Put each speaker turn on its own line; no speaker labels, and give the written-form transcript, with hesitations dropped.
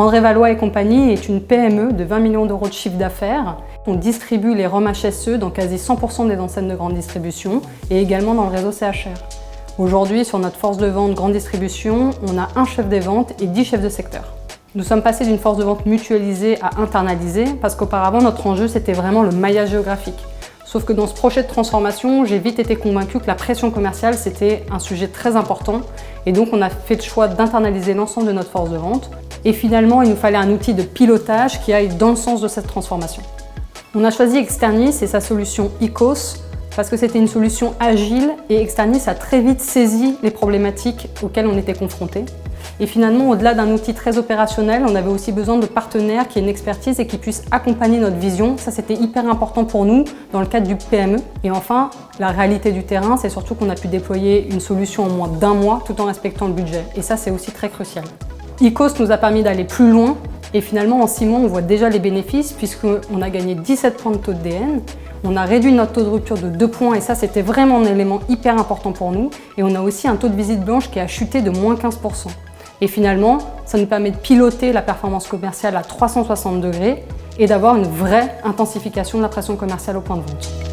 André Valois et compagnie est une PME de 20 millions d'euros de chiffre d'affaires. On distribue les ROM HSE dans quasi 100% des enseignes de grande distribution et également dans le réseau CHR. Aujourd'hui, sur notre force de vente grande distribution, on a un chef des ventes et 10 chefs de secteur. Nous sommes passés d'une force de vente mutualisée à internalisée parce qu'auparavant, notre enjeu, c'était vraiment le maillage géographique. Sauf que dans ce projet de transformation, j'ai vite été convaincue que la pression commerciale, c'était un sujet très important. Et donc, on a fait le choix d'internaliser l'ensemble de notre force de vente. Et finalement, il nous fallait un outil de pilotage qui aille dans le sens de cette transformation. On a choisi Externis et sa solution ICOS parce que c'était une solution agile et Externis a très vite saisi les problématiques auxquelles on était confrontés. Et finalement, au-delà d'un outil très opérationnel, on avait aussi besoin de partenaires qui aient une expertise et qui puissent accompagner notre vision. Ça, c'était hyper important pour nous dans le cadre du PME. Et enfin, la réalité du terrain, c'est surtout qu'on a pu déployer une solution en moins d'un mois tout en respectant le budget. Et ça, c'est aussi très crucial. ICOS nous a permis d'aller plus loin et finalement, en 6 mois, on voit déjà les bénéfices puisqu'on a gagné 17 points de taux de DN. On a réduit notre taux de rupture de 2 points et ça, c'était vraiment un élément hyper important pour nous. Et on a aussi un taux de visite blanche qui a chuté de moins 15%. Et finalement, ça nous permet de piloter la performance commerciale à 360 degrés et d'avoir une vraie intensification de la pression commerciale au point de vente.